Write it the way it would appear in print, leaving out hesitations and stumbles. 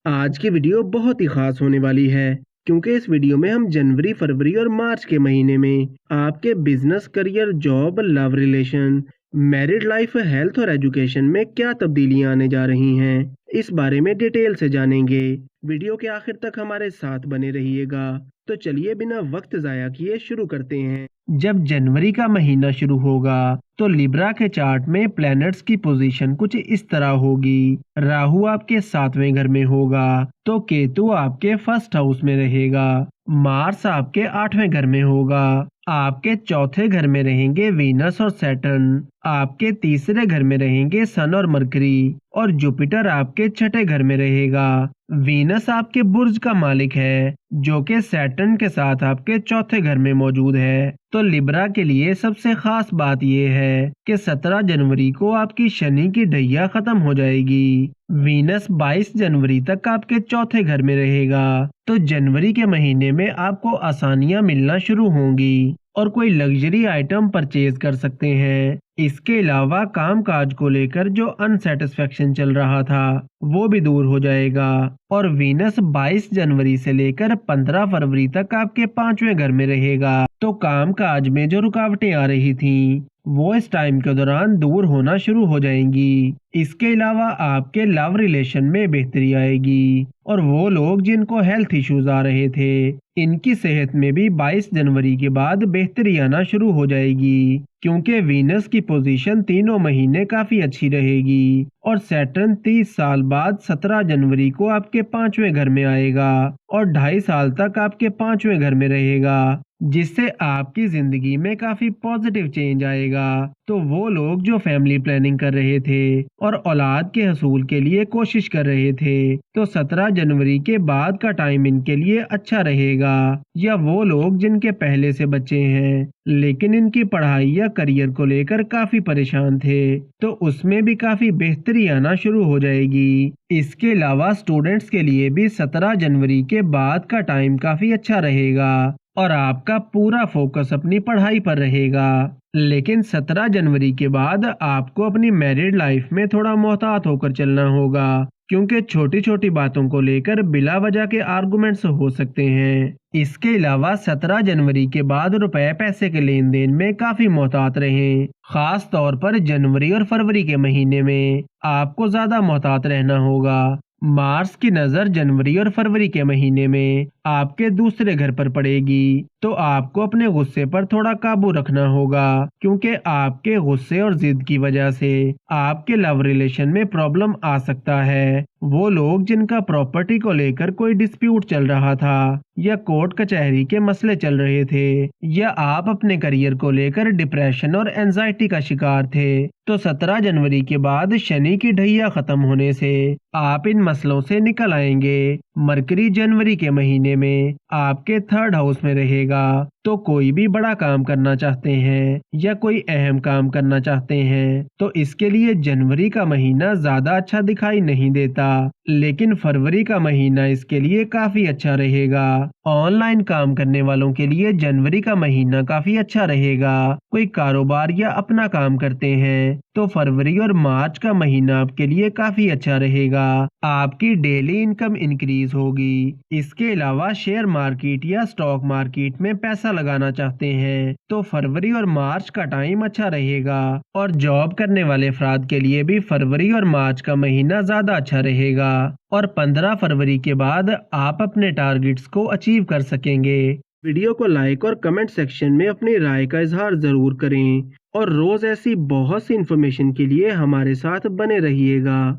आज की वीडियो बहुत ही खास होने वाली है क्योंकि इस वीडियो में हम जनवरी, फरवरी और मार्च के महीने में आपके business, career, job, love relation, married life, health और एजुकेशन में क्या तब्दीलियां आने जा रही हैं, इस बारे में डिटेल से जानेंगे। वीडियो के आखिर तक हमारे साथ बने रहिएगा। तो चलिए बिना वक्त जाया किए शुरू करते हैं। जब जनवरी का महीना शुरू होगा तो लिब्रा के चार्ट में प्लैनेट्स की पोजीशन कुछ इस तरह होगी। राहु आपके 7वें घर में होगा तो केतु आपके फर्स्ट हाउस में रहेगा। मार्स आपके 8वें घर में होगा। आपके चौथे घर में रहेंगे वीनस और सैटर्न। आपके तीसरे घर में रहेंगे सन और मरकरी। और जुपिटर आपके छठे घर में रहेगा। वीनस आपके बुर्ज का मालिक है जो कि सैटर्न के साथ आपके चौथे घर में मौजूद है। तो लिब्रा के लिए सबसे खास बात यह है कि 17 जनवरी को आपकी शनि की ढैया खत्म हो जाएगी। वीनस 22 जनवरी तक आपके चौथे घर में रहेगा। तो जनवरी के महीने में आपको आसानियां मिलना शुरू होंगी और कोई लग्जरी आइटम परचेज कर सकते हैं। इसके अलावा काम काज को लेकर जो अनसेटिस्फेक्शन चल रहा था वो भी दूर हो जाएगा। और वीनस 22 जनवरी से लेकर 15 फरवरी तक आपके 5वें घर में रहेगा। तो काम काज में जो रुकावटें आ रही थीं वो इस टाइम के दौरान दूर होना शुरू हो जाएंगी। इसके अलावा आपके लव रिलेशन में बेहतरी आएगी और वो लोग जिनको हेल्थ इश्यूज आ रहे थे इनकी सेहत में भी 22 जनवरी के बाद बेहतरी आना शुरू हो जाएगी क्योंकि वीनस की पोजीशन तीनों महीने काफी अच्छी रहेगी। और सैटर्न 30 साल बाद 17 जनवरी को आपके 5वें घर में आएगा और 2.5 साल तक आपके 5वें घर में रहेगा, जिससे आपकी जिंदगी में काफी पॉजिटिव चेंज आएगा। तो वो लोग जो फैमिली प्लानिंग कर रहे थे और औलाद के हसूल के लिए कोशिश कर रहे थे तो 17 जनवरी के बाद का टाइम इनके लिए अच्छा रहेगा। या वो लोग जिनके पहले से बच्चे हैं लेकिन इनकी पढ़ाई या करियर को लेकर काफी परेशान थे तो उसमें भी काफी बेहतरी आना शुरू हो जाएगी। इसके अलावा स्टूडेंट्स के लिए भी 17 जनवरी के बाद का टाइम काफी अच्छा रहेगा और आपका पूरा फोकस अपनी पढ़ाई पर रहेगा। लेकिन 17 जनवरी के बाद आपको अपनी मैरिड लाइफ में थोड़ा मोहतात होकर चलना होगा क्योंकि छोटी छोटी बातों को लेकर बिला वजह के आर्गुमेंट्स हो सकते हैं। इसके अलावा 17 जनवरी के बाद रुपए पैसे के लेन देन में काफी मोहतात रहें। खास तौर पर जनवरी और फरवरी के महीने में आपको ज्यादा मोहतात रहना होगा। मार्स की नजर जनवरी और फरवरी के महीने में आपके दूसरे घर पर पड़ेगी तो आपको अपने गुस्से पर थोड़ा काबू रखना होगा क्योंकि आपके गुस्से और जिद की वजह से आपके लव रिलेशन में प्रॉब्लम आ सकता है। वो लोग जिनका प्रॉपर्टी को लेकर कोई डिस्प्यूट चल रहा था या कोर्ट कचहरी के मसले चल रहे थे या आप अपने करियर को लेकर डिप्रेशन और एंजाइटी का शिकार थे तो 17 जनवरी के बाद शनि की ढैया खत्म होने से आप इन मसलों से निकल आएंगे। मरकरी जनवरी के महीने में आपके 3rd हाउस में रहेगा तो कोई भी बड़ा काम करना चाहते हैं या कोई अहम काम करना चाहते हैं तो इसके लिए जनवरी का महीना ज्यादा अच्छा दिखाई नहीं देता, लेकिन फरवरी का महीना इसके लिए काफी अच्छा रहेगा। ऑनलाइन काम करने वालों के लिए जनवरी का महीना काफी अच्छा रहेगा। कोई कारोबार या अपना काम करते हैं तो फरवरी और मार्च का महीना आपके लिए काफी अच्छा रहेगा। आपकी डेली इनकम इंक्रीज होगी। इसके अलावा शेयर मार्केट या स्टॉक मार्केट में पैसा लगाना चाहते हैं तो फरवरी और मार्च का टाइम अच्छा रहेगा। और जॉब करने वाले अफराद के लिए भी फरवरी और मार्च का महीना ज्यादा अच्छा रहेगा और 15 फरवरी के बाद आप अपने टारगेट्स को अचीव कर सकेंगे। वीडियो को लाइक और कमेंट सेक्शन में अपनी राय का इजहार जरूर करें और रोज ऐसी बहुत सी इन्फॉर्मेशन के लिए हमारे साथ बने रहिएगा।